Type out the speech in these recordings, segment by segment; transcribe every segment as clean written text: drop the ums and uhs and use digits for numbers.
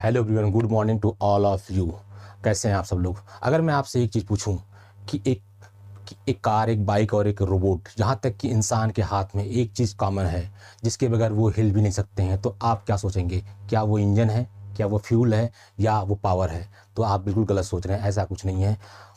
Hello everyone, good morning to all of you. कैसे हैं आप सब लोग? अगर मैं आपसे एक चीज़ पूछूं कि एक कार, एक बाइक और एक रोबोट, जहाँ तक कि इंसान के हाथ में एक चीज़ कॉमन है जिसके बगैर वो हिल भी नहीं सकते हैं, तो आप क्या सोचेंगे? क्या वो इंजन है, क्या वो फ्यूल है, या वो पावर है? तो आप बिल्कुल गलत सोच रहे हैं, ऐसा कुछ नहीं है।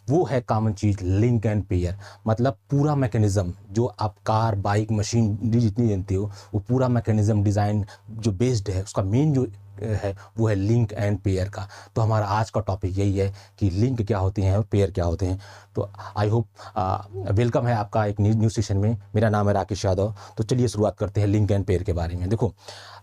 वो है common cheese, link and pair. मतलब पूरा मैकेनिज़्म जो आप कार, बाइक, मशीन जितनी जानते हो, वो पूरा मैकेनिज़्म डिज़ाइन जो बेस्ड है, उसका मेन जो है वो है लिंक एंड पेयर का। तो हमारा आज का टॉपिक यही है कि लिंक क्या होते हैं और पेयर क्या होते हैं। तो आई होप वेलकम है आपका एक न्यू सेशन में। मेरा नाम है राकेश यादव। तो चलिए शुरुआत करते हैं लिंक एंड पेयर के बारे में। देखो,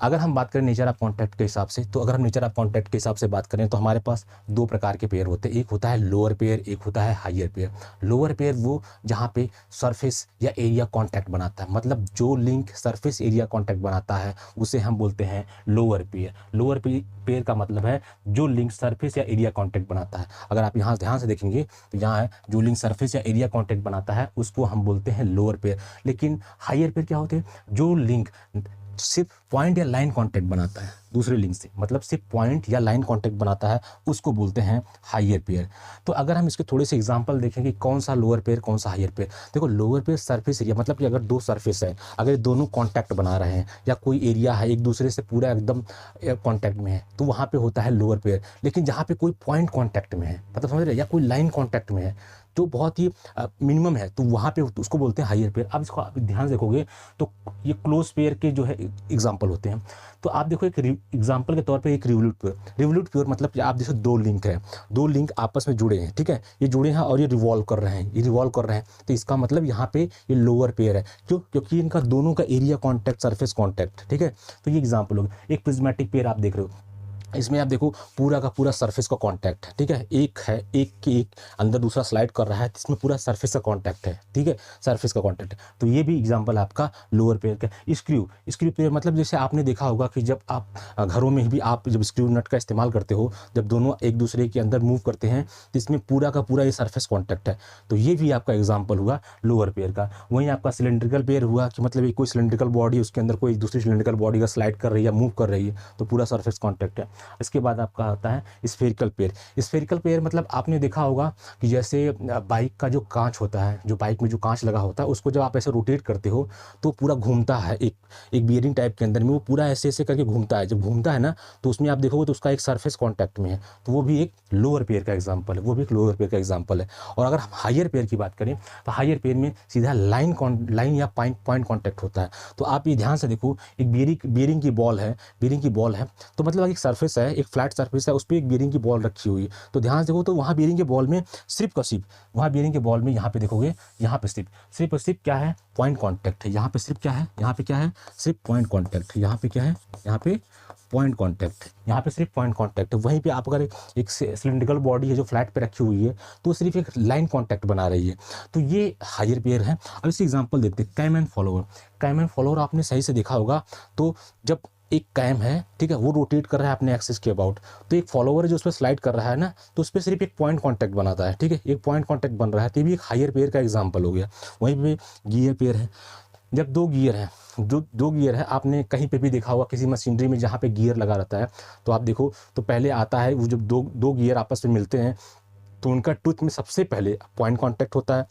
अगर हम बात करें नेचर ऑफ कॉन्टैक्ट के हिसाब से, तो अगर हम नेचर ऑफ कॉन्टैक्ट के हिसाब से बात करें तो हमारे पास दो प्रकार के पेयर होते हैं। एक होता है लोअर पेयर, एक होता है हायर पेयर। लोअर पेयर वो जहाँ पे सरफेस या एरिया कॉन्टैक्ट बनाता है, मतलब जो लिंक सरफेस एरिया कॉन्टैक्ट बनाता है उसे हम बोलते हैं लोअर पेयर। लोअर पेयर का मतलब है जो लिंक सरफेस या एरिया कॉन्टैक्ट बनाता है। अगर आप यहाँ ध्यान से देखेंगे तो यहाँ है जो लिंक सरफेस या एरिया कॉन्टैक्ट बनाता है उसको हम बोलते हैं लोअर पेयर। लेकिन हायर पेयर क्या होते हैं? जो लिंक सिर्फ पॉइंट या लाइन कांटेक्ट बनाता है दूसरे लिंक से, मतलब सिर्फ पॉइंट या लाइन कांटेक्ट बनाता है, उसको बोलते हैं हायर पेयर। तो अगर हम इसके थोड़े से एग्जांपल देखें कि कौन सा लोअर पेयर कौन सा हायर पेयर। देखो, लोअर पेयर सरफेस एरिया, मतलब कि अगर दो सरफेस है, अगर दोनों कांटेक्ट बना रहे हैं या कोई एरिया है एक दूसरे से पूरा एकदम कांटेक्ट में है, तो वहाँ पे होता है लोअर पेयर। लेकिन जहाँ पे कोई पॉइंट कांटेक्ट में है, मतलब समझ रहे, या कोई लाइन कांटेक्ट में है जो बहुत ही मिनिमम है, तो वहाँ पे उसको बोलते हैं हायर पेयर। अब इसको आप ध्यान से देखोगे तो ये क्लोज पेयर के जो है एग्जाम्पल होते हैं। तो आप देखो, एक एग्जाम्पल के तौर पे एक रिवोल्यूट पेयर। रिवोल्यूट पेयर मतलब कि आप देखो दो लिंक है, दो लिंक आपस में जुड़े हैं, ठीक है, ये जुड़े हैं और ये रिवॉल्व कर रहे हैं, ये रिवॉल्व कर रहे हैं, तो इसका मतलब यहाँ पे ये लोअर पेयर है। क्यों? क्योंकि इनका दोनों का एरिया कॉन्टैक्ट, सरफेस कॉन्टैक्ट, ठीक है। तो ये एग्जाम्पल होगा। एक प्रिज्मेटिक पेयर आप देख रहे हो, इसमें आप देखो पूरा का पूरा सरफेस का कांटेक्ट है, ठीक है, एक है, एक के एक अंदर दूसरा स्लाइड कर रहा है, इसमें पूरा सरफेस का कांटेक्ट है, ठीक है, सरफेस का कांटेक्ट है। तो ये भी एग्जांपल आपका लोअर पेयर का। स्क्रू पेयर मतलब जैसे आपने देखा होगा कि जब आप घरों में भी आप जब स्क्रू नट का इस्तेमाल करते हो, जब दोनों एक दूसरे के अंदर मूव करते हैं तो इसमें पूरा का पूरा ये सरफेस कॉन्टैक्ट है। तो ये भी आपका एग्जाम्पल हुआ लोअर पेयर का। वहीं आपका सिलेंड्रिकल पेयर हुआ कि मतलब कोई सिलेंड्रिकल बॉडी, उसके अंदर कोई दूसरी सिलेंड्रिकल बॉडी का स्लाइड कर रही है, मूव कर रही है, तो पूरा सरफेस कॉन्टैक्ट है। इसके बाद आपका आता है स्फेरिकल पेयर। स्फेरिकल पेयर मतलब आपने देखा होगा कि जैसे बाइक का जो कांच होता है, जो बाइक में जो कांच लगा होता है, उसको जब आप ऐसे रोटेट करते हो तो पूरा घूमता है, एक बियरिंग टाइप के अंदर में वो पूरा ऐसे ऐसे करके घूमता है। जब घूमता है ना, तो उसमें आप देखोगे तो उसका एक सरफेस कॉन्टैक्ट में है, तो वो भी एक लोअर पेयर का एग्जाम्पल है, वो भी एक लोअर पेयर का एग्जाम्पल है। और अगर हम हायर पेयर की बात करें तो हायर पेयर में सीधा लाइन या पॉइंट कॉन्टैक्ट होता है। तो आप ये ध्यान से देखो, एक बियरिंग की बॉल है, बियरिंग की बॉल है, तो मतलब एक सरफेस है, एक फ्लैट सरफेस है, उस पर एक बियरिंग की बॉल रखी हुई है। तो ध्यान से देखो तो वहाँ बियरिंग के बॉल में सिर्फ का सिर्फ, वहाँ बियरिंग के बॉल में यहाँ पे देखोगे, यहाँ पे सिर्फ क्या है? पॉइंट कॉन्टैक्ट है। यहाँ पे सिर्फ क्या है? यहाँ पे क्या है? सिर्फ पॉइंट कॉन्टैक्ट है। यहाँ पे क्या है? यहाँ पे पॉइंट कॉन्टैक्ट, यहाँ पे सिर्फ पॉइंट कॉन्टैक्ट है। वहीं पे आप अगर एक सिलिंड्रिकल बॉडी है जो फ्लैट पे रखी हुई है, तो सिर्फ एक लाइन कॉन्टैक्ट बना रही है। तो ये हायर पेयर है। अब इससे एग्जांपल देते हैं, cam and follower. Cam and follower आपने सही से देखा होगा, तो जब एक कैम है, ठीक है, वो रोटेट कर रहा है अपने एक्सिस के अबाउट, तो एक फॉलोवर है जो उस पर स्लाइड कर रहा है ना, तो उस पर सिर्फ एक पॉइंट कॉन्टैक्ट बनाता है, ठीक है, एक पॉइंट कॉन्टैक्ट बन रहा है, तो ये भी एक हायर पेयर का एग्जांपल हो गया। वहीं पे गियर पेयर है। जब दो गियर है, जो दो गियर है, आपने कहीं पे भी देखा होगा किसी मशीनरी में जहाँ पे गियर लगा रहता है, तो आप देखो तो पहले आता है वो जब दो दो गियर आपस में मिलते हैं, तो उनका टूथ में सबसे पहले पॉइंट कॉन्टैक्ट होता है,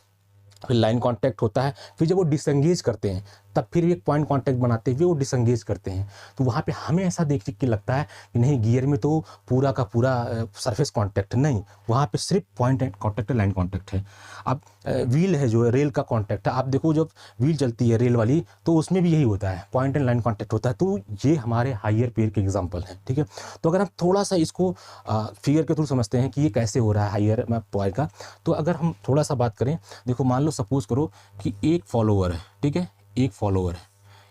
फिर लाइन कांटेक्ट होता है, फिर जब वो डिसंगेज करते हैं तब फिर एक पॉइंट कांटेक्ट बनाते हुए वो डिसंगेज करते हैं। तो वहाँ पे हमें ऐसा देख के लगता है कि नहीं, गियर में तो पूरा का पूरा सरफेस कांटेक्ट नहीं, वहाँ पे सिर्फ पॉइंट कांटेक्ट है, लाइन कांटेक्ट है। अब व्हील है जो रेल का कांटेक्ट है, आप देखो जब व्हील चलती है रेल वाली, तो उसमें भी यही होता है, पॉइंट एंड लाइन कांटेक्ट होता है। तो ये हमारे हायर पेयर के एग्जाम्पल हैं, ठीक है। तो अगर हम थोड़ा सा इसको फिगर के थ्रू समझते हैं कि ये कैसे हो रहा है हायर पेयर का, तो अगर हम थोड़ा सा बात करें, देखो मान लो सपोज करो कि एक फॉलोवर है, ठीक है, एक फॉलोवर है,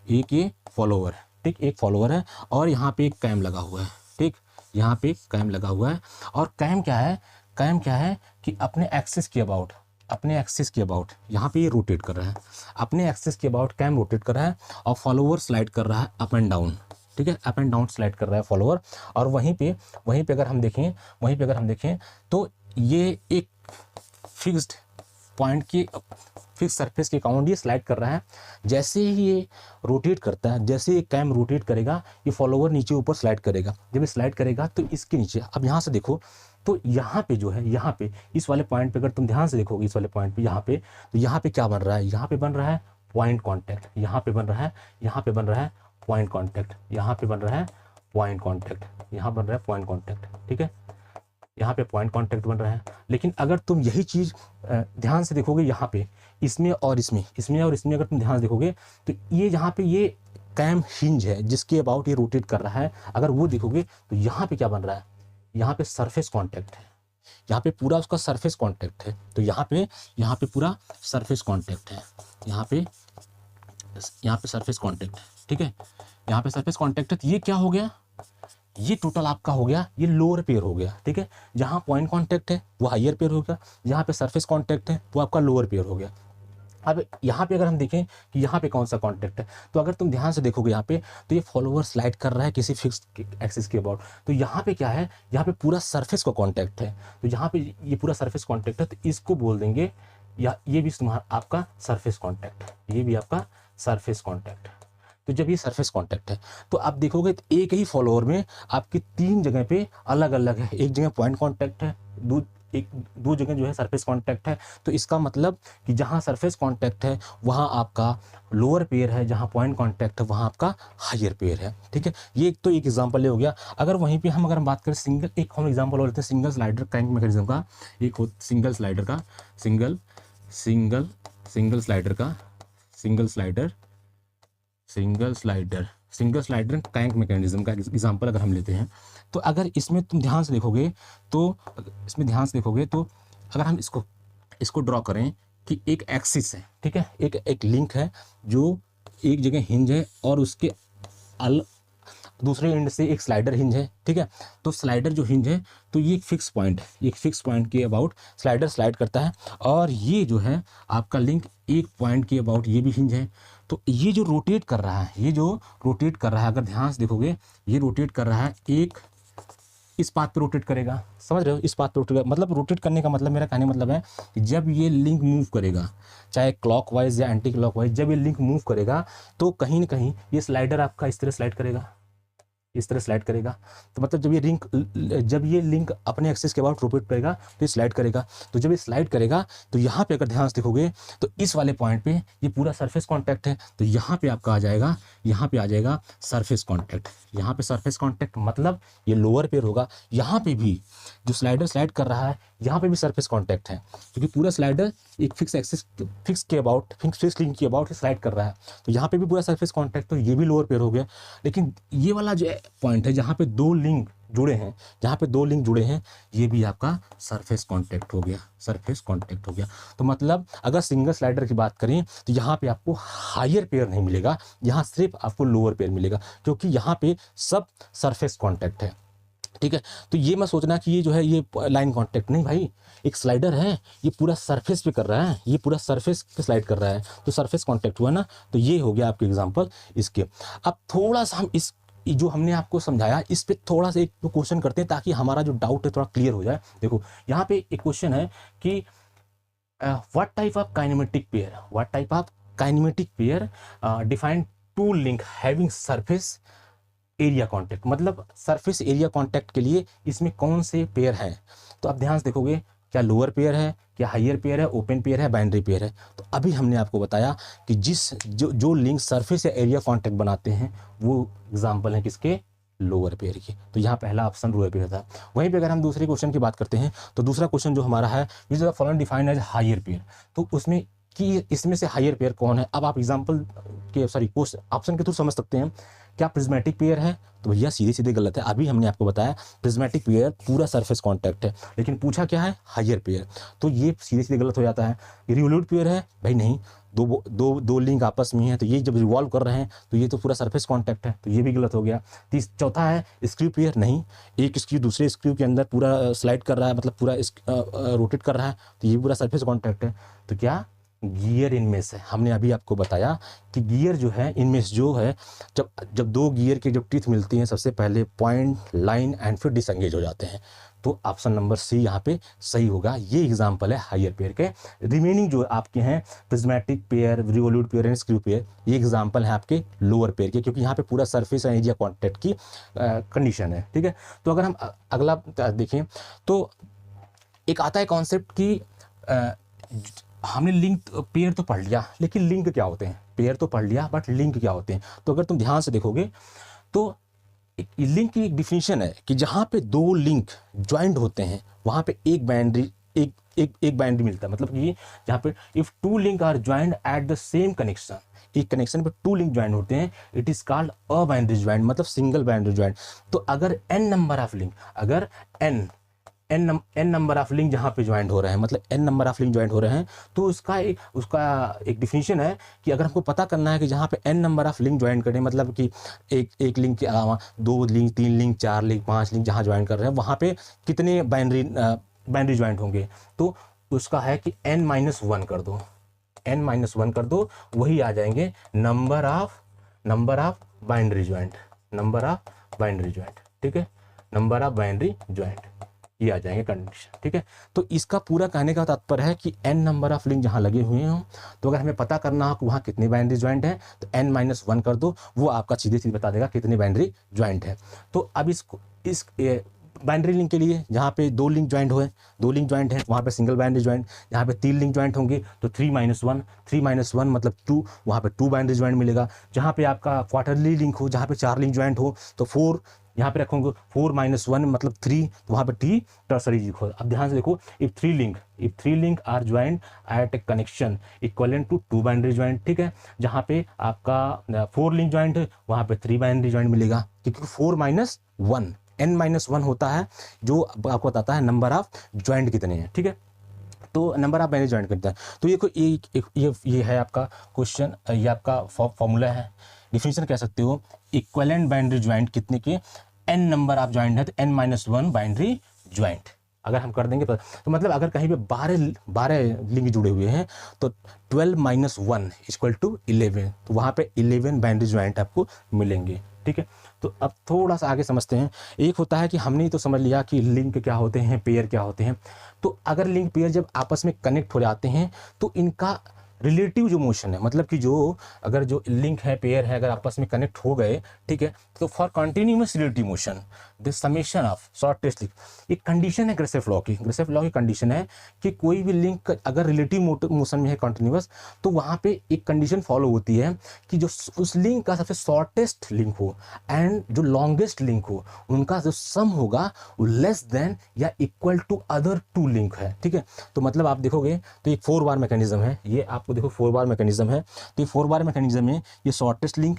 एक ये फॉलोवर है, ठीक, एक फॉलोवर है, और यहाँ पे एक कैम लगा हुआ है, ठीक, यहाँ पे कैम लगा हुआ है। और कैम क्या है? कैम क्या है कि अपने एक्सिस के अबाउट, अपने एक्सिस के अबाउट यहाँ पे ये रोटेट कर रहा है, अपने एक्सिस के अबाउट कैम रोटेट कर रहा है, और फॉलोवर स्लाइड कर रहा है अप एंड डाउन, ठीक है, अप एंड डाउन स्लाइड कर रहा है फॉलोवर। और वहीं पे अगर हम देखें, तो ये एक फिक्स्ड पॉइंट की फिक्स सरफेस के अकाउंट ये स्लाइड कर रहा है। जैसे ही ये रोटेट करता है, जैसे ये कैम रोटेट करेगा, ये फॉलोवर नीचे ऊपर स्लाइड करेगा। जब ये स्लाइड करेगा तो इसके नीचे, अब यहाँ से देखो तो यहाँ पे जो है, यहाँ पे इस वाले पॉइंट पे अगर तुम ध्यान से देखोगे, इस वाले पॉइंट पे यहाँ पे, तो यहाँ पे क्या बन रहा है, यहाँ पे बन रहा है पॉइंट कॉन्टैक्ट, यहाँ पे बन रहा है, यहाँ पे बन रहा है पॉइंट कॉन्टैक्ट, यहाँ पे बन रहा है पॉइंट कॉन्टैक्ट, यहाँ बन रहा है पॉइंट कॉन्टैक्ट। ठीक है, यहाँ पे पॉइंट कॉन्टैक्ट बन रहा है। लेकिन अगर तुम यही चीज़ ध्यान से देखोगे, यहाँ पे इसमें और इसमें, इसमें और इसमें अगर तुम ध्यान से देखोगे तो ये यहाँ पे ये कैम हिंज है जिसके अबाउट ये रोटेट कर रहा है। अगर वो देखोगे तो यहाँ पे क्या बन रहा है, यहाँ पे सरफेस कॉन्टैक्ट है, यहाँ पे पूरा उसका सरफेस कॉन्टैक्ट है। तो यहाँ पे पूरा सरफेस कॉन्टैक्ट है, यहाँ पे सरफेस कॉन्टैक्ट है। ठीक है, यहाँ पे सरफेस कॉन्टैक्ट है। तो ये क्या हो गया, ये टोटल आपका हो गया, ये लोअर पेयर हो गया। ठीक है, जहाँ पॉइंट कॉन्टैक्ट है वो हायर पेयर हो गया, जहाँ पे सरफेस कॉन्टैक्ट है वो आपका लोअर पेयर हो गया। अब यहाँ पे अगर हम देखें कि यहाँ पे कौन सा कॉन्टैक्ट है, तो अगर तुम ध्यान से देखोगे यहाँ पे, तो ये फॉलोवर स्लाइड कर रहा है किसी फिक्स एक्सिस के अबाउट। तो यहाँ पे क्या है, यहाँ पे पूरा सरफेस का कॉन्टैक्ट है। तो यहाँ पे ये पूरा सरफेस कॉन्टैक्ट है, तो इसको बोल देंगे, या ये भी तुम्हारा आपका सरफेस कॉन्टैक्ट है, ये भी आपका सरफेस कॉन्टैक्ट है। तो जब ये सरफेस कॉन्टैक्ट है तो आप देखोगे तो एक ही फॉलोअर में आपकी 3 जगह पे अलग अलग है। एक जगह पॉइंट कॉन्टैक्ट है, दो जगह जो है सरफेस कॉन्टैक्ट है। तो इसका मतलब कि जहाँ सरफेस कॉन्टैक्ट है वहाँ आपका लोअर पेयर है, जहाँ पॉइंट कॉन्टैक्ट है वहाँ आपका हायर पेयर है। ठीक है, ये एक एग्जांपल हो गया। अगर वहीं पे अगर हम बात करें सिंगल, एक हम एग्जांपल और लेते हैं सिंगल स्लाइडर क्रैंक मैकेनिज्म का। एक हो सिंगल स्लाइडर का, सिंगल स्लाइडर क्रैंक मैकेनिज्म का एग्जांपल अगर हम लेते हैं, तो अगर इसमें तुम ध्यान से देखोगे तो अगर हम इसको ड्रॉ करें कि एक एक्सिस है, ठीक है, एक लिंक है जो एक जगह हिंज है और उसके दूसरे एंड से एक स्लाइडर हिंज है। ठीक है, तो स्लाइडर जो हिंज है तो ये एक फिक्स पॉइंट है, एक फिक्स पॉइंट के अबाउट स्लाइडर स्लाइड करता है, और ये जो है आपका लिंक एक पॉइंट के अबाउट ये भी हिंज है। तो ये जो रोटेट कर रहा है, अगर ध्यान से देखोगे ये रोटेट कर रहा है, एक इस पाथ पे रोटेट करेगा, समझ रहे हो, इस पाथ पे रोटेट, मतलब रोटेट करने का मतलब, मेरा कहने का मतलब है कि जब ये लिंक मूव करेगा, चाहे क्लॉकवाइज या एंटी क्लॉकवाइज, जब ये लिंक मूव करेगा तो कहीं ना कहीं ये स्लाइडर आपका इस तरह स्लाइड करेगा, तो मतलब जब ये लिंक अपने एक्सिस के अबाउट रोटेट करेगा तो ये स्लाइड करेगा। तो जब ये स्लाइड करेगा तो यहाँ पे अगर ध्यान से देखोगे तो इस वाले पॉइंट पे ये पूरा सरफेस कॉन्टैक्ट है। तो यहाँ पे आपका आ जाएगा सरफेस कॉन्टैक्ट। यहाँ पे सरफेस कॉन्टैक्ट मतलब ये लोअर पेयर होगा। यहाँ पे भी जो स्लाइडर स्लाइड कर रहा है यहाँ पे भी सरफेस कॉन्टैक्ट है, क्योंकि पूरा स्लाइडर एक फिक्स लिंक के अबाउट स्लाइड कर रहा है। तो यहाँ पे भी पूरा सरफेस कॉन्टैक्ट, तो ये भी लोअर पेयर हो गया। लेकिन ये वाला जो पॉइंट है जहाँ पे दो लिंक जुड़े हैं, ये भी आपका सरफेस कॉन्टैक्ट हो गया। तो मतलब अगर सिंगल स्लाइडर की बात करें तो यहाँ पे आपको हायर पेयर नहीं मिलेगा, यहाँ सिर्फ आपको लोअर पेयर मिलेगा, क्योंकि यहाँ पे सब सरफेस कॉन्टैक्ट है। ठीक है, तो ये मत सोचना कि ये जो है ये लाइन कॉन्टैक्ट, नहीं भाई, एक स्लाइडर है, ये पूरा सरफेस पे कर रहा है, ये पूरा सरफेस पे स्लाइड कर रहा है, तो सरफेस कॉन्टैक्ट हुआ ना। तो ये हो गया आपके एग्जांपल इसके। अब थोड़ा सा हम इस जो हमने आपको समझाया इस पे थोड़ा सा एक क्वेश्चन करते हैं ताकि हमारा जो डाउट है थोड़ा क्लियर हो जाए। देखो यहाँ पे एक क्वेश्चन है कि what type of kinematic pair define to link having surface area contact, मतलब सरफेस एरिया कॉन्टैक्ट के लिए इसमें कौन से पेयर हैं। तो आप ध्यान से देखोगे, क्या लोअर पेयर है, क्या हायर पेयर है, ओपन पेयर है, बाइनरी पेयर है। तो अभी हमने आपको बताया कि जो लिंक सरफेस या एरिया कॉन्टैक्ट बनाते हैं वो एग्जांपल है किसके, लोअर पेयर की। तो यहाँ पहला ऑप्शन लोअर पेयर था। वहीं पे अगर हम दूसरे क्वेश्चन की बात करते हैं तो दूसरा क्वेश्चन जो हमारा है which the following defined as higher pair, तो उसमें कि इसमें से हायर पेयर कौन है। अब आप एग्जांपल के ऑप्शन के थ्रू समझ सकते हैं। क्या प्रिज्मेटिक पेयर है, तो भैया सीधे गलत है। अभी हमने आपको बताया प्रिज्मेटिक पेयर पूरा सरफेस कॉन्टैक्ट है, लेकिन पूछा क्या है, हायर पेयर, तो ये सीधे गलत हो जाता है। रिवोल्यूट पेयर है, भाई नहीं, दो लिंक आपस में है, तो ये जब रिवॉल्व कर रहे हैं तो ये तो पूरा सरफेस कॉन्टैक्ट है, तो ये भी गलत हो गया। चौथा है स्क्रू पेयर, नहीं, एक स्क्रू दूसरे स्क्रू के अंदर पूरा स्लाइड कर रहा है, मतलब पूरा रोटेट कर रहा है, तो ये पूरा सरफेस कॉन्टैक्ट है। तो क्या गियर इनमें से हमने अभी आपको बताया कि गियर जो है इनमें से जो है जब दो गियर के जब टीथ मिलती हैं सबसे पहले पॉइंट, लाइन एंड फिर डिसंगेज हो जाते हैं। तो ऑप्शन नंबर सी यहाँ पे सही होगा। ये एग्जांपल है हायर पेयर के। रिमेनिंग जो आपके हैं prismatic pair, revolute pair and screw pair, ये एग्जांपल है आपके लोअर पेयर के, क्योंकि यहाँ पे पूरा सरफेस एंड एरिया कॉन्टैक्ट की कंडीशन है। ठीक है, तो अगर हम अगला देखें तो एक आता है कॉन्सेप्ट की हमने लिंक पेयर तो पढ़ लिया, लेकिन लिंक क्या होते हैं? पेयर तो पढ़ लिया बट लिंक क्या होते हैं? तो अगर तुम ध्यान से देखोगे तो लिंक की एक डिफिनीशन है कि जहाँ पे दो लिंक ज्वाइंट होते हैं वहाँ पे एक बाउंड्री एक बाउंड्री मिलता है। मतलब कि जहाँ पे if two link are joint at the same connection, एक कनेक्शन पे टू लिंक ज्वाइंट होते हैं, it is called a boundary joint, मतलब सिंगल बाउंड्री ज्वाइंट। तो अगर n नंबर ऑफ लिंक, अगर n नंबर ऑफ लिंक जहाँ पे ज्वाइंट हो रहे हैं, मतलब n number of link joint हो रहे हैं, तो उसका एक डिफिनीशन है कि अगर हमको पता करना है कि जहाँ पे n number of link joint करें, मतलब कि एक लिंक के अलावा 2 लिंक, 3 लिंक, 4 लिंक, 5 लिंक जहाँ ज्वाइंट कर रहे हैं वहाँ पे कितने बाइनरी ज्वाइंट होंगे, तो उसका है कि n-1 कर दो, n-1 कर दो, वही आ जाएंगे number of binary joint, number of binary joint. ठीक है, नंबर ऑफ बाइनरी ज्वाइंट, ये आ जाएंगे कंडीशन। ठीक है, तो इसका पूरा कहने का तात्पर्य है कि n नंबर ऑफ लिंक जहाँ लगे हुए हों, तो अगर हमें पता करना हो कि वहाँ कितने बाइनरी ज्वाइंट हैं तो n-1 कर दो, वो आपका सीधे सीधे बता देगा कितने बाइनरी ज्वाइंट है। तो अब इस बाइनरी लिंक के लिए जहाँ पे 2 लिंक ज्वाइंट हुए, 2 लिंक ज्वाइंट है वहाँ पे सिंगल बाइनरी ज्वाइंट, जहाँ पे 3 लिंक ज्वाइंट होंगे तो 3-1 मतलब 2, वहाँ पे 2 बाइनरी ज्वाइंट मिलेगा। जहाँ पे आपका क्वार्टरली लिंक हो, जहाँ पे 4 लिंक ज्वाइंट हो तो 4 यहाँ पे रखोगे, 4-1 मतलब 3, तो वहाँ पे टी टर्सरी लिंक हो। अब ध्यान से देखो, if three link are joint at a connection equivalent to 2 binary joint. ठीक है, जहाँ पे आपका 4 लिंक ज्वाइंट है वहाँ पे 3 बाइनरी ज्वाइंट मिलेगा, क्योंकि 4-1 n-1 होता है जो आपको बताता है नंबर ऑफ ज्वाइंट कितने हैं। ठीक है, तो नंबर ऑफ बाइनरी ज्वाइंट करता है। तो ये है आपका क्वेश्चन, ये आपका फॉर्मूला है, डिफिनीशन कह सकते हो। इक्विवेलेंट बाइनरी ज्वाइंट कितने के? n नंबर ऑफ ज्वाइंट है तो n-1 बाइनरी ज्वाइंट अगर हम कर देंगे तो मतलब अगर कहीं पे 12 लिंक जुड़े हुए हैं तो 12-1 इक्वल टू 11, तो वहाँ पे 11 बाइनरी ज्वाइंट आपको मिलेंगे। ठीक है, तो अब थोड़ा सा आगे समझते हैं। एक होता है कि हमने तो समझ लिया कि लिंक क्या होते हैं, पेयर क्या होते हैं। तो अगर लिंक पेयर जब आपस में कनेक्ट हो जाते हैं तो इनका रिलेटिव जो मोशन है, मतलब कि अगर जो लिंक है, पेयर है, अगर आपस में कनेक्ट हो गए, ठीक है, तो for continuous relative motion the summation of shortest link, एक कंडीशन है ग्रेसेफ लॉ की कंडीशन है कि कोई भी लिंक अगर रिलेटिव मोशन में है कंटिन्यूअस, तो वहाँ पे एक कंडीशन फॉलो होती है कि जो उस लिंक का सबसे शॉर्टेस्ट लिंक हो एंड जो लॉन्गेस्ट लिंक हो, उनका जो सम होगा वो लेस देन या इक्वल टू अदर 2 लिंक है। ठीक है, तो मतलब आप देखोगे तो एक 4 बार मैकेनिज्म है, ये आपको देखो 4 बार मैकेनिज्म है। तो ये 4 बार मैकेनिज्म में ये शॉर्टेस्ट लिंक,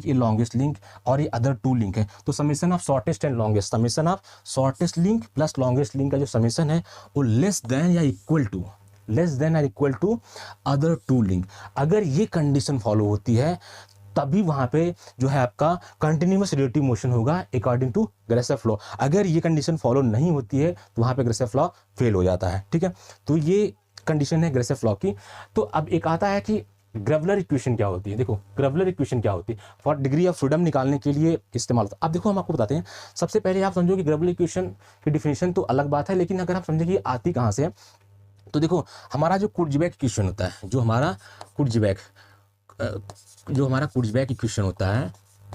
ये लॉन्गेस्ट लिंक और ये अदर 2 लिंक है। तो summation of shortest and longest, summation of shortest link plus longest link का जो समेशन है वो लेस देन या इक्वल टू अदर 2 लिंक। अगर ये कंडीशन फॉलो होती है तभी वहां पे जो है आपका कंटिन्यूअस रिलेटिव मोशन होगा अकॉर्डिंग टू ग्रेसेफ लॉ। अगर ये कंडीशन फॉलो नहीं होती है तो वहां पे ग्रेसेफ लॉ फेल हो जाता है। ठीक है, तो ये कंडीशन है ग्रेसेफ लॉ की। तो अब एक आता है कि ग्रेवलर इक्वेशन क्या होती है। देखो ग्रेवलर इक्वेशन क्या होती है, फॉर डिग्री ऑफ फ्रीडम निकालने के लिए इस्तेमाल होता है। अब देखो हम आपको बताते हैं, सबसे पहले आप समझो कि ग्रेवलर इक्वेशन की डिफिनेशन तो अलग बात है, लेकिन अगर आप समझे कि आती कहाँ से है, तो देखो हमारा जो कुर्ज़बैक इक्वेशन होता है, जो हमारा कुर्ज़बैक इक्वेशन होता है,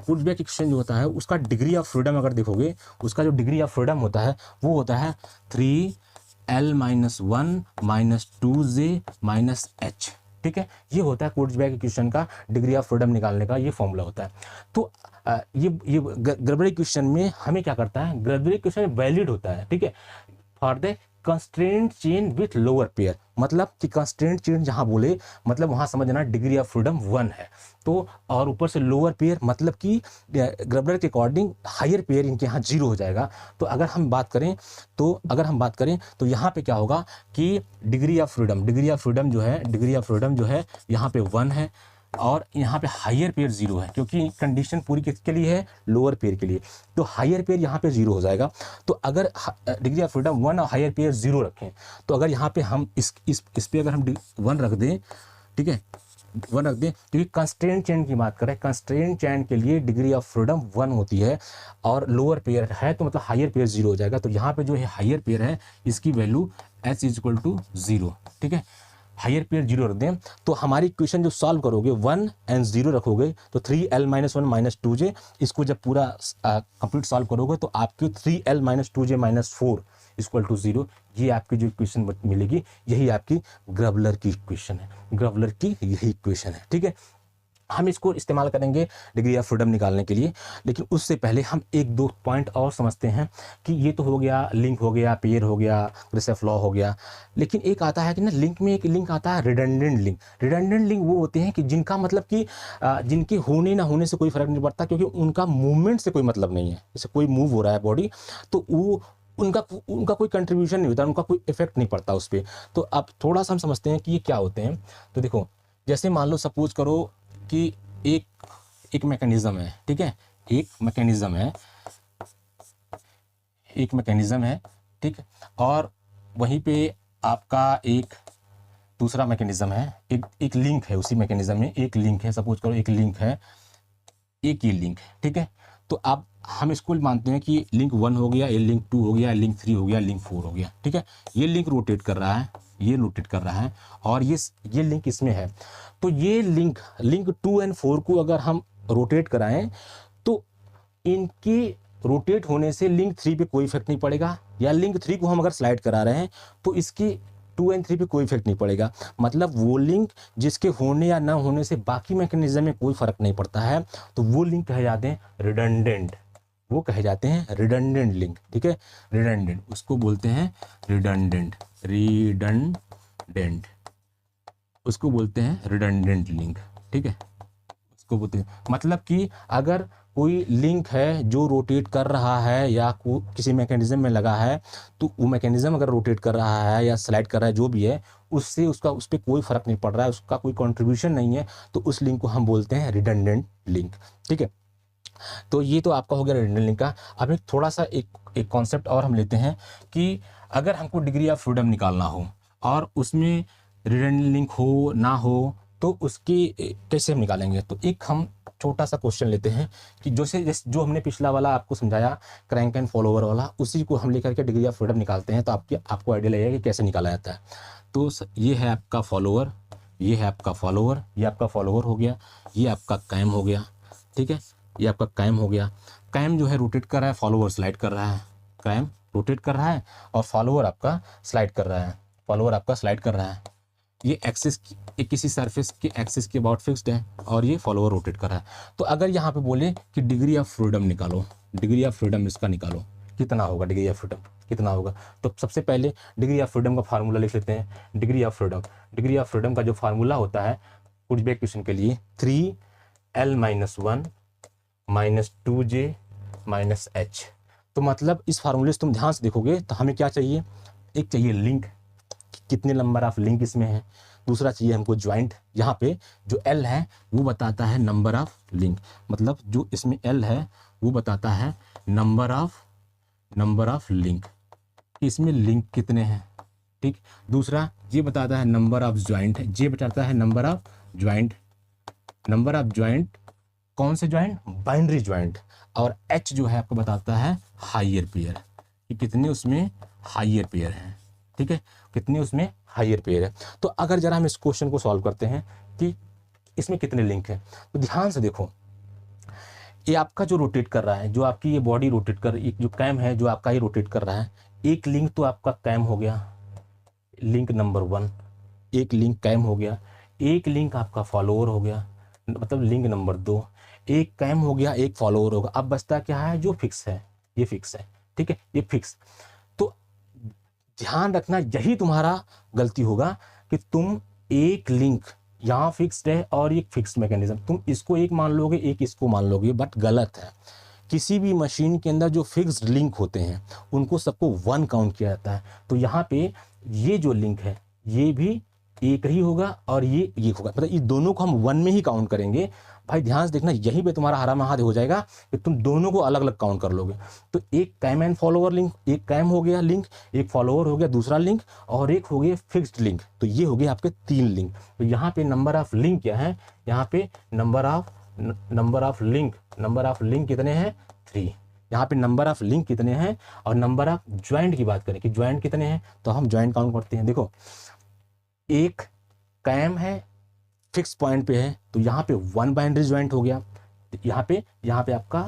कुर्ज़बैक इक्वेशन जो होता है उसका डिग्री ऑफ फ्रीडम अगर देखोगे, उसका जो डिग्री ऑफ फ्रीडम होता है वो होता है 3l-1 -2j -h। ठीक है, ये होता है कुर्ज़बैक इक्वेशन का डिग्री ऑफ फ्रीडम निकालने का ये फॉर्मूला होता है। तो ये ग्रेवलर इक्वेशन में हमें क्या करता है, ग्रेवलर इक्वेशन वैलिड होता है। ठीक है, for the constraint chain with lower pair, मतलब कि कंस्ट्रेंट चेन जहां बोले मतलब वहां समझना डिग्री ऑफ फ्रीडम 1 है। तो और ऊपर से लोअर पेयर मतलब कि ग्रेवलर के अकॉर्डिंग हायर पेयर इनके यहाँ 0 हो जाएगा। तो अगर हम बात करें तो यहाँ पे क्या होगा कि डिग्री ऑफ फ्रीडम जो है यहाँ पे 1 है, और यहाँ पे हायर पेयर 0 है, क्योंकि कंडीशन पूरी किसके लिए है, लोअर पेयर के लिए, तो हायर पेयर यहाँ पे 0 हो जाएगा। तो अगर डिग्री ऑफ फ्रीडम 1 और हायर पेयर 0 रखें, तो अगर यहाँ पे हम इस पे अगर हम 1 रख दें, ठीक है, 1 रख दें, क्योंकि कंस्ट्रेंट चेन की बात करें, कंस्ट्रेंट चेन के लिए डिग्री ऑफ फ्रीडम 1 होती है और लोअर पेयर है, तो मतलब हायर पेयर 0 हो जाएगा। तो यहाँ पे जो है हायर पेयर है, इसकी वैल्यू h = 0, ठीक है, हायर पेयर 0 रख दें। तो हमारी इक्वेशन जो सॉल्व करोगे 1 और 0 रखोगे तो 3l - 1 - 2j, इसको जब पूरा कंप्लीट सॉल्व करोगे तो आपको 3l - 2j - 4 = 0, ये आपकी जो इक्वेशन मिलेगी, यही आपकी ग्रबलर की इक्वेशन है, ग्रबलर की यही इक्वेशन है, ठीक है। हम इसको इस्तेमाल करेंगे डिग्री ऑफ फ्रीडम निकालने के लिए, लेकिन उससे पहले हम 1-2 पॉइंट और समझते हैं कि ये तो हो गया, लिंक हो गया, पेयर हो गया, ग्राशॉफ लॉ हो गया, लेकिन एक आता है कि ना लिंक में एक लिंक आता है रिडंडेंट लिंक। रिडंडेंट लिंक वो होते हैं कि जिनका मतलब कि जिनके होने ना होने से कोई फर्क नहीं पड़ता, क्योंकि उनका मूवमेंट से कोई मतलब नहीं है। जैसे कोई मूव हो रहा है बॉडी, तो वो उनका कोई कंट्रीब्यूशन नहीं होता, उनका कोई इफेक्ट नहीं पड़ता उस पर। तो अब थोड़ा सा हम समझते हैं कि ये क्या होते हैं। तो देखो, जैसे मान लो सपोज करो कि एक मैकेनिज्म है, ठीक है, एक मैकेनिज्म है, ठीक, और वहीं पे आपका एक दूसरा मैकेनिज्म है, एक लिंक है, उसी मैकेनिज्म में एक लिंक है, सपोज करो एक लिंक है, एक ये लिंक है, ठीक है। तो अब हम इसको मानते हैं कि लिंक 1 हो गया, ये लिंक 2 हो गया, लिंक 3 हो गया, लिंक 4 हो गया, ठीक है। ये लिंक रोटेट कर रहा है, ये रोटेट कर रहा है, और ये लिंक इसमें है। तो ये लिंक 2 और 4 को अगर हम रोटेट कराएं तो इनके रोटेट होने से लिंक 3 पे कोई इफेक्ट नहीं पड़ेगा, या लिंक 3 को हम अगर स्लाइड करा रहे हैं तो इसकी 2 और 3 पे कोई इफेक्ट नहीं पड़ेगा। मतलब वो लिंक जिसके होने या ना होने से बाकी मैकेनिज्म में कोई फर्क नहीं पड़ता है, तो वो लिंक कहे जाते हैं रिडंडेंट, वो कहे जाते हैं रिडंडेंट लिंक, ठीक है, रिडंडेंट, उसको बोलते हैं रिडंडेंट, उसको बोलते हैं रिडंडेंट लिंक, ठीक है, उसको बोलते हैं। मतलब कि अगर कोई लिंक है जो रोटेट कर रहा है या किसी मैकेनिज्म में लगा है, तो वो मैकेनिज्म अगर रोटेट कर रहा है या स्लाइड कर रहा है, जो भी है, उससे उस पर कोई फर्क नहीं पड़ रहा है, उसका कोई कंट्रीब्यूशन नहीं है, तो उस लिंक को हम बोलते हैं रिडंडेंट लिंक, ठीक है। तो ये तो आपका हो गया रिडंडेंट लिंक का। अब एक थोड़ा सा एक कॉन्सेप्ट और हम लेते हैं कि अगर हमको डिग्री ऑफ फ्रीडम निकालना हो और उसमें रिडंडेंट लिंक हो ना हो, तो उसकी कैसे हम निकालेंगे। तो एक हम छोटा सा क्वेश्चन लेते हैं कि जो हमने पिछला वाला आपको समझाया क्रैंक एंड फॉलोवर वाला, उसी को हम लेकर के डिग्री ऑफ फ्रीडम निकालते हैं, तो आपको आइडिया लगेगा कि कैसे निकाला जाता है। तो ये है आपका फॉलोवर, ये है आपका फॉलोवर, ये आपका फॉलोवर हो गया, ये आपका कैम हो गया, ठीक है, ये आपका कैम हो गया। कैम जो है रोटेट कर रहा है, फॉलोवर स्लाइड कर रहा है, कैम रोटेट कर रहा है और फॉलोवर आपका स्लाइड कर रहा है, फॉलोवर आपका स्लाइड कर रहा है। ये एक्सिस किसी सरफेस के एक्सिस के अबाउट फिक्स्ड है और ये फॉलोवर रोटेट कर रहा है। तो अगर यहाँ पे बोले कि डिग्री ऑफ फ्रीडम निकालो, डिग्री ऑफ फ्रीडम इसका निकालो, कितना होगा डिग्री ऑफ फ्रीडम, कितना होगा। तो सबसे पहले डिग्री ऑफ फ्रीडम का फार्मूला लिख लेते हैं। डिग्री ऑफ फ्रीडम का जो फार्मूला होता है कुछ भी क्वेश्चन के लिए 3l - 1 - 2j - h। तो मतलब इस फार्मूले से तुम ध्यान से देखोगे तो हमें क्या चाहिए, एक चाहिए लिंक, कितने नंबर ऑफ लिंक इसमें है। दूसरा चाहिए हमको ज्वाइंट, यहाँ पे जो L है वो बताता है नंबर ऑफ लिंक, मतलब जो इसमें L है वो बताता है नंबर ऑफ लिंक, इसमें लिंक कितने हैं, ठीक। दूसरा ये बताता है नंबर ऑफ ज्वाइंट, ये बताता है नंबर ऑफ ज्वाइंट, कौन से ज्वाइंट, बाइनरी ज्वाइंट। और H जो है आपको बताता है हायर पेयर, कि कितने उसमें हायर पेयर हैं, ठीक है, कितने उसमें हायर पेयर है। तो अगर जरा हम इस क्वेश्चन को सॉल्व करते हैं कि इसमें कितने लिंक हैं, तो ध्यान से देखो, ये आपका जो रोटेट कर रहा है, जो आपकी ये बॉडी रोटेट कर, एक जो कैम है जो आपका ये रोटेट कर रहा है, एक लिंक तो आपका कैम हो गया, लिंक नंबर 1, एक लिंक कैम हो गया, एक लिंक आपका फॉलोअर हो गया, मतलब लिंक नंबर 2, एक कैम हो गया, एक फॉलोअर होगा। अब बचता क्या है, जो फिक्स है, ये फिक्स है, ठीक है, ये फिक्स। तो ध्यान रखना, यही तुम्हारा गलती होगा कि तुम एक लिंक यहाँ फिक्स्ड है और एक फिक्स्ड मैकेनिज्म, तुम इसको एक मान लोगे, एक इसको मान लोगे, बट गलत है। किसी भी मशीन के अंदर जो फिक्स्ड लिंक होते हैं उनको सबको 1 काउंट किया जाता है। तो यहाँ पे ये जो लिंक है ये भी एक ही होगा और ये एक होगा, मतलब इस दोनों को हम वन में ही काउंट करेंगे। भाई ध्यान से देखना, यहीं पे तुम्हारा हरा महादेव हो जाएगा कि तुम दोनों को अलग अलग काउंट कर लोगे। तो एक कैम एंड फॉलोअर लिंक, एक कैम हो गया लिंक, एक फॉलोअर हो गया दूसरा लिंक, और एक हो गया फिक्स्ड लिंक। तो ये हो गया आपके 3 लिंक। तो यहाँ पे नंबर ऑफ लिंक क्या है, यहाँ पे नंबर ऑफ लिंक कितने हैं, 3। यहाँ पे नंबर ऑफ लिंक कितने हैं, और नंबर ऑफ ज्वाइंट की बात करें कि ज्वाइंट कितने हैं, तो हम ज्वाइंट काउंट करते हैं। देखो एक कैम है, फिक्स पॉइंट पे है, तो यहाँ पे 1 बाइनरी ज्वाइंट हो गया। यहाँ पे आपका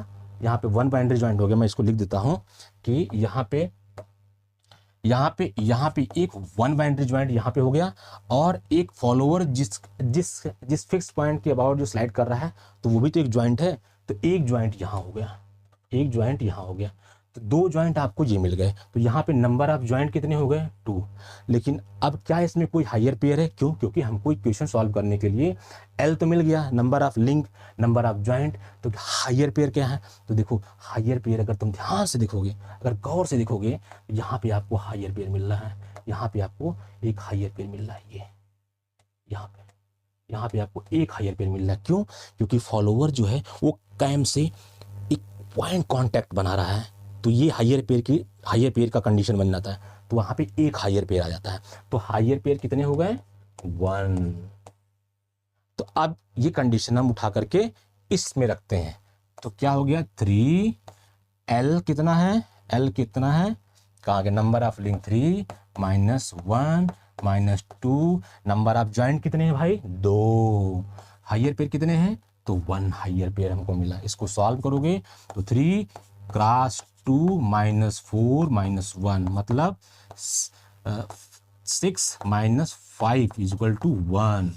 1 बाइनरी ज्वाइंट हो गया। मैं इसको लिख देता हूँ कि यहाँ पे एक 1 बाइनरी ज्वाइंट यहाँ पे हो गया, और एक फॉलोअर जिस फिक्स पॉइंट के अबाउट जो स्लाइड कर रहा है, तो वो भी तो एक ज्वाइंट है। तो एक ज्वाइंट यहाँ हो गया, तो 2 ज्वाइंट आपको ये मिल गए। तो यहाँ पे नंबर ऑफ ज्वाइंट कितने हो गए, 2। लेकिन अब क्या इसमें कोई हायर पेयर है, क्यों? क्योंकि हमको इक्वेशन सॉल्व करने के लिए एल तो मिल गया, number of link, number of joint, तो हायर पेयर क्या है? तो देखो हायर पेयर अगर तुम ध्यान से देखोगे, अगर गौर से देखोगे, यहाँ पे आपको हायर पेयर मिल रहा है, यहाँ पे आपको एक हायर पेयर मिल रहा है, ये यहाँ पे आपको एक हायर पेयर मिल रहा है। क्यों? क्योंकि फॉलोअर जो है वो कैम से एक पॉइंट कॉन्टैक्ट बना रहा है, तो ये हायर पेयर का कंडीशन बन जाता है। तो वहां पे एक हायर पेयर आ जाता है। तो हायर पेयर कितने हो गए, 1। तो अब ये कंडीशन हम उठा करके इसमें रखते हैं, तो क्या हो गया, 3। एल कितना है, कहाँ गया, number of link 3 -1 -2, number of joint कितने हैं भाई, 2। हायर पेयर कितने हैं, तो 1 हायर पेयर हमको मिला। इसको सॉल्व करोगे तो 3 क्रॉस 2 -4 -1 मतलब 6 -5 = 1।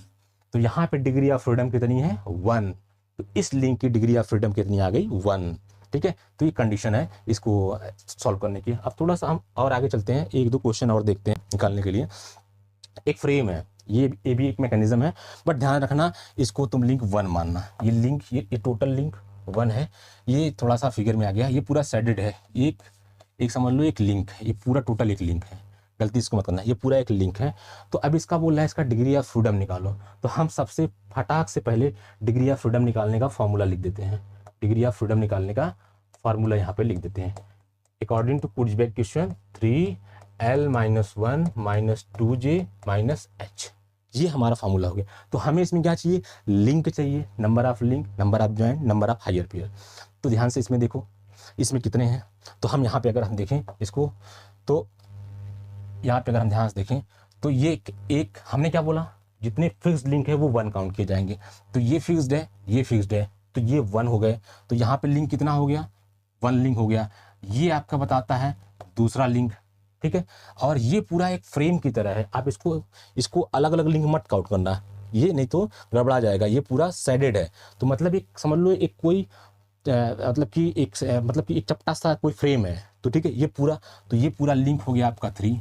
तो यहाँ पे डिग्री ऑफ फ्रीडम कितनी है, 1। तो इस लिंक की डिग्री ऑफ फ्रीडम कितनी आ गई, 1। ठीक है, तो ये कंडीशन है इसको सॉल्व करने की। अब थोड़ा सा हम और आगे चलते हैं, 1-2 क्वेश्चन और देखते हैं निकालने के लिए। एक फ्रेम है, ये भी एक मैकेनिज्म है, बट ध्यान रखना इसको तुम लिंक 1 मानना। ये टोटल लिंक 1 है। ये थोड़ा सा फिगर में आ गया, ये पूरा सेडेड है, एक समझ लो एक लिंक है, ये पूरा टोटल एक लिंक है, गलती इसको मत करना, ये पूरा एक लिंक है। तो अब इसका बोल रहा है इसका डिग्री ऑफ फ्रीडम निकालो। तो हम सबसे फटाक से पहले डिग्री ऑफ फ्रीडम निकालने का फॉर्मूला लिख देते हैं। डिग्री ऑफ फ्रीडम निकालने का फार्मूला यहाँ पे लिख देते हैं। अकॉर्डिंग टू पुर्ज़बैक क्वेश्चन 3L - 1 - 2J - H, ये हमारा फार्मूला हो गया। तो हमें इसमें क्या चाहिए, लिंक चाहिए, number of link, number of joint, number of higher pair. तो ध्यान से इसमें देखो, इसमें कितने हैं। तो हम यहाँ पे अगर हम देखें इसको, तो यहाँ पे अगर हम ध्यान से देखें तो ये एक हमने क्या बोला, जितने फिक्स्ड लिंक है वो 1 काउंट किए जाएंगे। तो ये फिक्स्ड है, ये फिक्स्ड है, तो ये 1 हो गए। तो यहाँ पे लिंक कितना हो गया, 1 लिंक हो गया। ये आपका बताता है दूसरा लिंक, ठीक है। और ये पूरा एक फ्रेम की तरह है, आप इसको अलग अलग लिंक मत काउंट करना, ये नहीं तो गड़बड़ा जाएगा। ये पूरा सेडेड है, तो मतलब एक समझ लो एक कोई मतलब कि एक चपटा सा कोई फ्रेम है। तो ठीक है, ये पूरा लिंक हो गया आपका 3,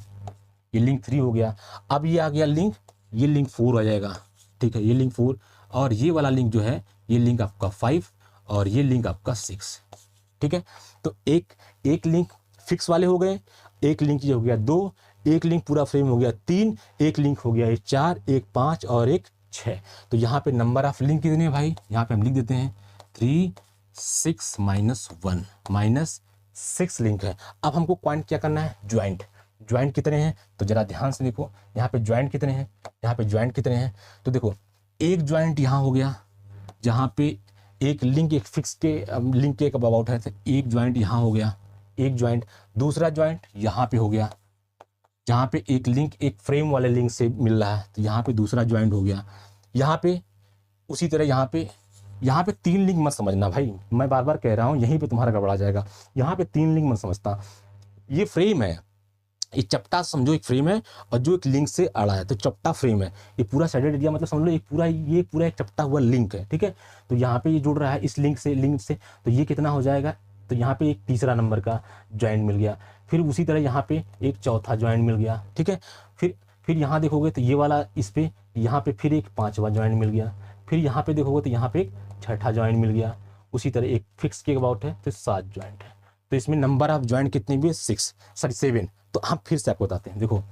ये लिंक 3 हो गया। अब ये आ गया लिंक, ये लिंक 4 आ जाएगा, ठीक है, ये लिंक 4, और ये वाला लिंक जो है ये लिंक आपका 5, और ये लिंक आपका 6, ठीक है। तो एक लिंक फिक्स वाले हो गए, एक लिंक ये हो गया 2, एक लिंक पूरा फ्रेम हो गया 3, एक लिंक हो गया 4, एक 5 और एक 6। तो यहाँ पे नंबर ऑफ लिंक कितने हैं भाई, यहाँ पे हम लिख देते हैं 3 6 -1 -6 लिंक है। अब हमको पॉइंट क्या करना है, ज्वाइंट कितने हैं। तो जरा ध्यान से देखो, यहाँ पे ज्वाइंट कितने हैं, यहाँ पे ज्वाइंट कितने हैं। तो देखो एक ज्वाइंट यहाँ हो गया, जहाँ पे एक लिंक एक फिक्स के लिंक के अबाउट है, तो एक ज्वाइंट यहाँ हो गया, एक ज्वाइंट। दूसरा ज्वाइंट यहाँ पे हो गया, जहाँ पे एक लिंक एक फ्रेम वाले लिंक से मिल रहा है, तो यहाँ पे दूसरा ज्वाइंट हो गया। यहाँ पे उसी तरह यहाँ पे 3 लिंक मत समझना भाई, मैं बार बार कह रहा हूँ, यहीं पे तुम्हारा गड़बड़ा जाएगा। यहाँ पे 3 लिंक मत समझता, ये फ्रेम है, ये चपटा समझो एक फ्रेम है, और जो एक लिंक से अड़ा है, तो चपटा फ्रेम है। ये पूरा सेडेड एरिया मतलब समझ लो ये पूरा एक चपटा हुआ लिंक है, ठीक है। तो यहाँ पे ये जुड़ रहा है इस लिंक से, तो ये कितना हो जाएगा, तो यहाँ पे एक तीसरा नंबर का ज्वाइंट मिल गया। फिर उसी तरह यहाँ पे एक चौथा ज्वाइंट मिल गया, ठीक है। फिर यहाँ देखोगे तो ये वाला इस पे, यहाँ पे फिर एक 5वां ज्वाइंट मिल गया। फिर यहाँ पे देखोगे तो यहाँ पे एक 6ठा ज्वाइंट मिल गया। उसी तरह एक फिक्स के अबाउट है तो 7 ज्वाइंट है। तो इसमें नंबर ऑफ ज्वाइंट कितने भी 7। तो हम फिर से आपको बताते हैं, देखो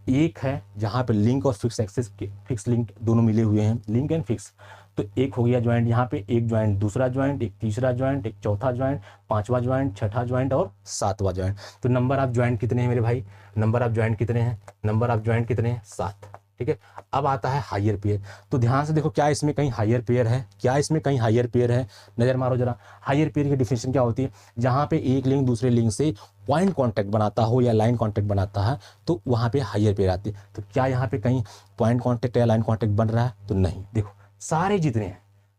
एक है जहाँ पे लिंक और फिक्स एक्सेस के फिक्स लिंक दोनों मिले हुए हैं, लिंक एंड फिक्स। तो एक हो गया ज्वाइंट, यहाँ पे एक ज्वाइंट, दूसरा ज्वाइंट, एक तीसरा ज्वाइंट, एक चौथा ज्वाइंट, पांचवा ज्वाइंट, छठा ज्वाइंट और सातवां ज्वाइंट। तो नंबर ऑफ ज्वाइंट कितने हैं मेरे भाई, नंबर ऑफ ज्वाइंट कितने हैं, नंबर ऑफ ज्वाइंट कितने हैं, 7। ठीक है, अब आता है हायर पेयर। तो ध्यान से देखो, क्या इसमें कहीं हायर पेयर है, क्या इसमें कहीं हायर पेयर है, नजर मारो जरा। हायर पेयर की डिफिनेशन क्या होती है, जहाँ पे एक लिंक दूसरे लिंक से पॉइंट कांटेक्ट बनाता हो या लाइन कांटेक्ट बनाता है तो वहाँ पे हायर पेयर आती है। तो क्या यहाँ पे कहीं पॉइंट कांटेक्ट या लाइन कांटेक्ट बन रहा है, तो नहीं। देखो सारे जितने हैं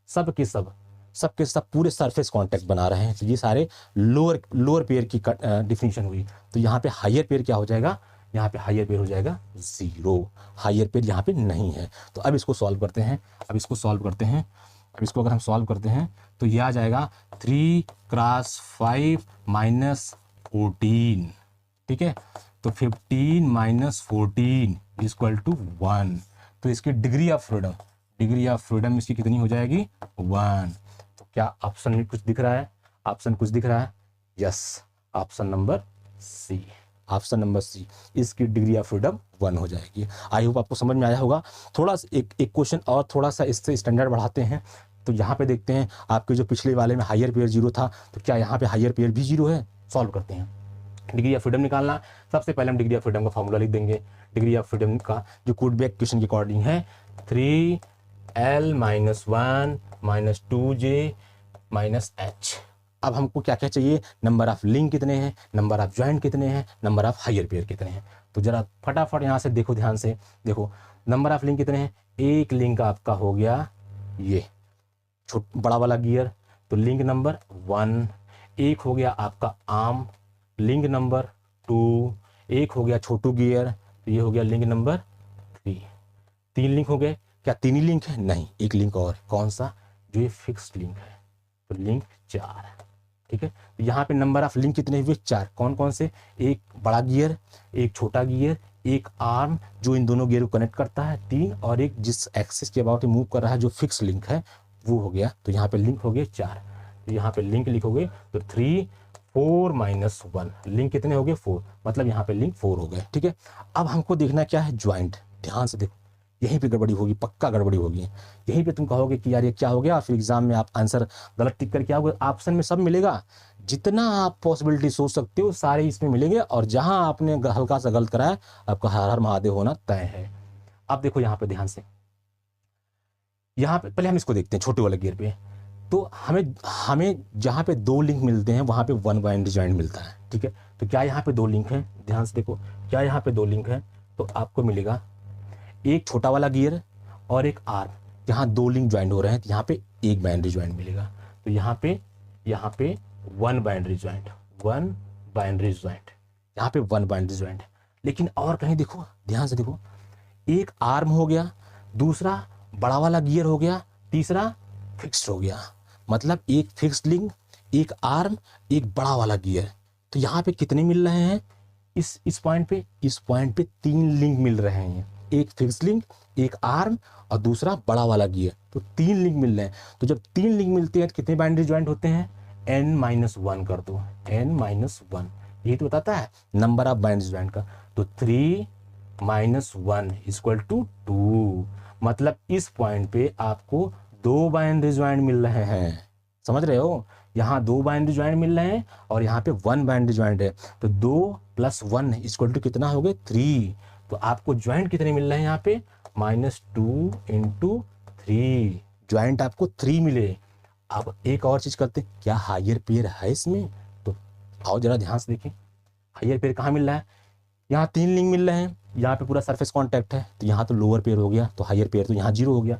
सब के सब पूरे सरफेस कांटेक्ट बना रहे हैं, तो ये सारे लोअर पेयर की डिफिनीशन हुई। तो यहाँ पे हायर पेयर क्या हो जाएगा, यहाँ पे हायर पेयर हो जाएगा 0, हायर पेयर यहाँ पे नहीं है। तो अब इसको सॉल्व करते हैं, अब इसको अगर हम सॉल्व करते हैं तो ये आ जाएगा 3 क्रॉस 5 माइनस 14। ठीक है, तो 15 माइनस 14 इक्वल टू 1। तो इसकी डिग्री ऑफ फ्रीडम इसकी कितनी हो जाएगी, 1। तो क्या ऑप्शन में कुछ दिख रहा है, ऑप्शन कुछ दिख रहा है, yes, option number C, option number C, इसकी डिग्री ऑफ फ्रीडम 1 हो जाएगी। आई होप आपको समझ में आया होगा। थोड़ा एक क्वेश्चन और थोड़ा सा इससे स्टैंडर्ड बढ़ाते हैं। तो यहाँ पे देखते हैं आपके जो पिछले वाले में हायर पेयर 0 था, तो क्या यहाँ पे हायर पेयर भी 0 है, सॉल्व करते हैं। डिग्री ऑफ फ्रीडम निकालना, सबसे पहले हम डिग्री ऑफ फ्रीडम का फॉर्मूला लिख देंगे। डिग्री ऑफ फ्रीडम का जो कोडबैक क्वेश्चन के अकॉर्डिंग है 3L - 1 - 2J - H। अब हमको क्या क्या चाहिए, नंबर ऑफ लिंक कितने हैं, नंबर ऑफ ज्वाइंट कितने हैं, नंबर ऑफ हायर पेयर कितने हैं। तो जरा फटाफट यहाँ से देखो, ध्यान से देखो, नंबर ऑफ लिंक कितने हैं, एक लिंक आपका हो गया ये बड़ा वाला गियर, तो लिंक नंबर 1। एक हो गया आपका आर्म, लिंक नंबर 2। एक हो गया छोटू गियर, तो ये हो गया लिंक नंबर 3। 3 लिंक हो गए, क्या 3 ही लिंक है, नहीं, एक लिंक और, कौन सा, जो ये फिक्स्ड लिंक है, तो लिंक 4। ठीक है, तो यहाँ पे नंबर ऑफ लिंक कितने हुए, 4। कौन कौन से, एक बड़ा गियर, एक छोटा गियर, एक आर्म जो इन दोनों गियर को कनेक्ट करता है 3, और एक जिस एक्सिस के अबाउट मूव कर रहा है जो फिक्स लिंक है वो हो गया। तो यहाँ पे लिंक हो गए 4। तो यहाँ पे लिंक लिखोगे तो 3 4 - 1, लिंक कितने हो गए, 4, मतलब यहाँ पे लिंक 4 हो गए। ठीक है, अब हमको देखना क्या है, ज्वाइंट। ध्यान से देखो, यहीं पे गड़बड़ी होगी, पक्का गड़बड़ी होगी, यहीं पे तुम कहोगे कि यार ये क्या हो गया, फिर एग्जाम में आप आंसर गलत टिक करके आओगे। ऑप्शन में सब मिलेगा, जितना आप पॉसिबिलिटी सोच सकते हो सारे इसमें मिलेंगे, और जहां आपने हल्का सा गलत कराया आपका हर हर महादेव होना तय है। अब देखो यहाँ पे ध्यान से, यहाँ पे पहले हम इसको देखते हैं छोटे वाले गियर पे। तो हमें जहाँ पे 2 लिंक मिलते हैं वहाँ पे 1 बाइनरी ज्वाइंट मिलता है। ठीक है, तो क्या यहाँ पे 2 लिंक हैं, ध्यान से देखो, क्या यहाँ पे 2 लिंक है, तो आपको मिलेगा एक छोटा वाला गियर और एक आर्म, जहाँ 2 लिंक ज्वाइंट हो रहे हैं, तो यहाँ पे एक बाइनरी ज्वाइंट मिलेगा। तो यहाँ पे 1 बाइनरी ज्वाइंट, 1 बाइनरी ज्वाइंट, यहाँ पे 1 बाइनरी ज्वाइंट। लेकिन और कहीं देखो, ध्यान से देखो, एक आर्म हो गया, दूसरा बड़ा वाला गियर हो गया, तीसरा फिक्स्ड हो गया, मतलब एक फिक्स्ड लिंक, एक आर्म, एक बड़ा वाला गियर। तो यहाँ पे कितने मिल रहे हैं, इस पॉइंट पे 3 लिंक मिल रहे हैं, एक फिक्स्ड लिंक, एक आर्म और दूसरा बड़ा वाला गियर, तो 3 लिंक मिल रहे हैं। तो जब 3 लिंक मिलते हैं तो कितने बाइनरी ज्वाइंट होते हैं, n-1 कर दो, n-1, यही तो बताता है नंबर ऑफ बाइनरी ज्वाइंट का। तो 3 - 1 इक्वल टू 2, मतलब इस पॉइंट पे आपको 2 बाइनरी ज्वाइंट मिल रहे हैं, समझ रहे हो, यहाँ 2 बाइनरी ज्वाइंट मिल रहे हैं और यहाँ पे 1 बाइनरी ज्वाइंट है। तो 2 + 1 इक्वल टू कितना हो गए, 3। तो आपको ज्वाइंट कितने मिल रहे हैं यहाँ पे, -2 × 3, ज्वाइंट आपको 3 मिले। अब एक और चीज करते, क्या हायर पेयर है इसमें, तो आओ जरा ध्यान से देखें, हायर पेयर कहाँ मिल रहा है, यहाँ 3 लिंक मिल रहे हैं, यहाँ पे पूरा सरफेस कॉन्टैक्ट है, तो यहाँ तो लोअर पेयर हो गया, तो हायर पेयर तो यहाँ 0 हो गया।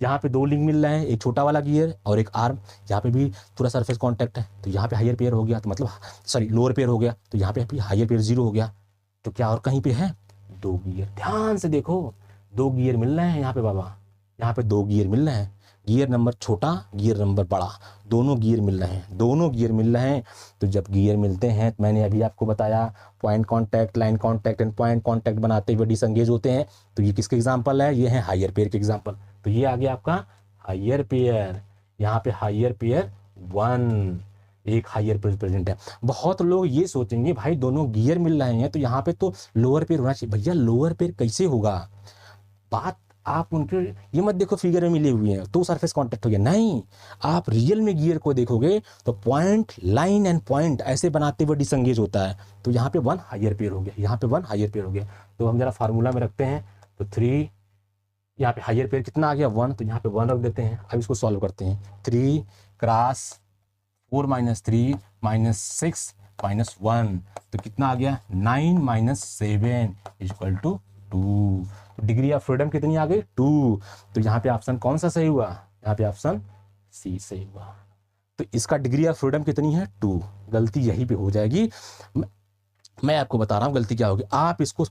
यहाँ पे 2 लिंक मिल रहे हैं, एक छोटा वाला गियर और एक आर्म, यहाँ पे भी पूरा सरफेस कॉन्टैक्ट है, तो यहाँ पे हायर पेयर हो गया, तो मतलब सॉरी लोअर पेयर हो गया, तो यहाँ पे भी हायर पेयर 0 हो गया। तो क्या और कहीं पे है, 2 गियर, ध्यान से देखो 2 गियर मिल रहे हैं यहाँ पे बाबा, यहाँ पे 2 गियर मिल रहे हैं, गियर नंबर छोटा, गियर नंबर बड़ा, दोनों गियर मिल रहे हैं, दोनों गियर मिल रहे हैं। तो जब गियर मिलते हैं, तो मैंने अभी आपको बताया point contact, line contact and point contact बनाते हुए डिसंगेज होते हैं। तो ये किसके एग्जांपल है, ये है हायर पेयर के एग्जांपल। तो ये आ गया आपका हायर पेयर, यहाँ पे हायर पेयर 1, एक हायर पेयर प्रेजेंट है। बहुत लोग ये सोचेंगे भाई दोनों गियर मिल रहे हैं तो यहाँ पे तो लोअर पेयर होना चाहिए। भैया लोअर पेयर कैसे होगा? बात आप उनके ये मत देखो फिगर में मिले हुए हैं तो सरफेस कांटेक्ट हो गया, नहीं। आप रियल में गियर को देखोगे तो पॉइंट, लाइन एंड पॉइंट ऐसे बनाते हुए डिसंगेज होता है। तो यहाँ पे 1 हायर पेयर हो गया, यहाँ पे 1 हायर पेयर हो गया। तो हम जरा फार्मूला में रखते हैं तो 3, यहाँ पे हायर पेयर कितना आ गया 1, तो यहाँ पे 1 रख देते हैं। अब इसको सॉल्व करते हैं। 3 क्रॉस 4 - 3 - 6 -1 तो कितना आ गया 9 - 7 equal to 2। Degree of freedom कितनी आ गई 2। तो यहाँ पे ऑप्शन कौन सा सही हुआ? यहाँ पे ऑप्शन सी सही हुआ। तो इसका डिग्री ऑफ फ्रीडम कितनी है 2। गलती यहीं पे हो जाएगी। मैं आपको बता रहा हूँ गलती क्या होगी। आप इसको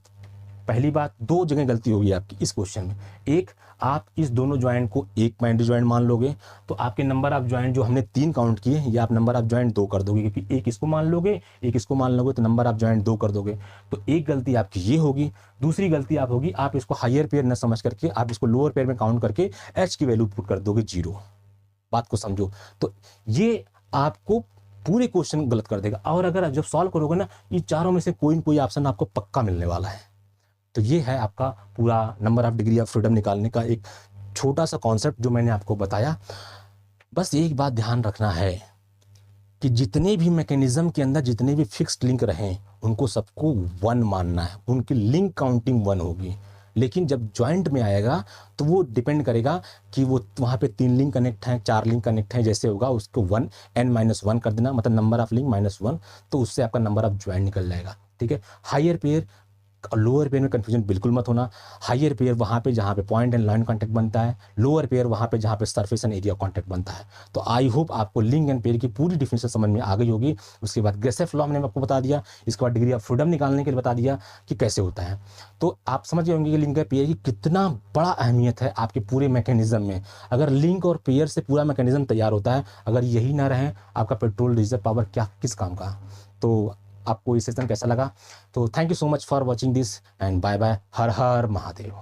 पहली बात 2 जगह गलती होगी आपकी इस क्वेश्चन में। एक, आप इस दोनों ज्वाइंट को एक बाइनरी ज्वाइंट मान लोगे तो आपके नंबर ऑफ ज्वाइंट जो हमने 3 काउंट किए ये आप नंबर ऑफ ज्वाइंट 2 कर दोगे, क्योंकि एक इसको मान लोगे एक इसको मान लोगे तो नंबर ऑफ ज्वाइंट 2 कर दोगे। तो एक गलती आपकी ये होगी। दूसरी गलती आप होगी आप इसको हायर पेयर न समझ करके आप इसको लोअर पेयर में काउंट करके एच की वैल्यू पुट कर दोगे 0। बात को समझो। तो ये आपको पूरे क्वेश्चन गलत कर देगा। और अगर जब सॉल्व करोगे ना ये चारों में से कोई न कोई ऑप्शन आपको पक्का मिलने वाला है। तो ये है आपका पूरा number of degree of freedom निकालने का एक छोटा सा कॉन्सेप्ट जो मैंने आपको बताया। बस एक बात ध्यान रखना है कि जितने भी मैकेनिज्म के अंदर जितने भी फिक्स्ड लिंक रहें उनको सबको 1 मानना है, उनकी लिंक काउंटिंग 1 होगी। लेकिन जब जॉइंट में आएगा तो वो डिपेंड करेगा कि वो वहाँ पे 3 लिंक कनेक्ट हैं 4 लिंक कनेक्ट हैं, जैसे होगा उसको 1 n-1 कर देना, मतलब नंबर ऑफ लिंक -1, तो उससे आपका नंबर ऑफ जॉइंट निकल जाएगा। ठीक है। हायर पेयर और लोअर पेयर में कंफ्यूजन बिल्कुल मत होना। हायर पेयर वहाँ पे जहाँ पे पॉइंट एंड लाइन कांटेक्ट बनता है, लोअर पेयर वहाँ पे जहाँ पे सरफेस एंड एरिया कांटेक्ट बनता है। तो आई होप आपको लिंक एंड पेयर की पूरी डिफिनेशन समझ में आ गई होगी। उसके बाद ग्रेसेफ लॉ हमने आपको बता दिया, इसके बाद डिग्री ऑफ फ्रीडम निकालने के लिए बता दिया कि कैसे होता है। तो आप समझ गए होंगे कि लिंक एंड पेयर की कितना बड़ा अहमियत है आपके पूरे मैकेनिज्म में। अगर लिंक और पेयर से पूरा मैकेनिज्म तैयार होता है, अगर यही ना रहे आपका पेट्रोल डीजल पावर क्या किस काम का। तो आपको ये सेशन कैसा लगा? तो thank you so much for watching this and bye bye. हर हर महादेव।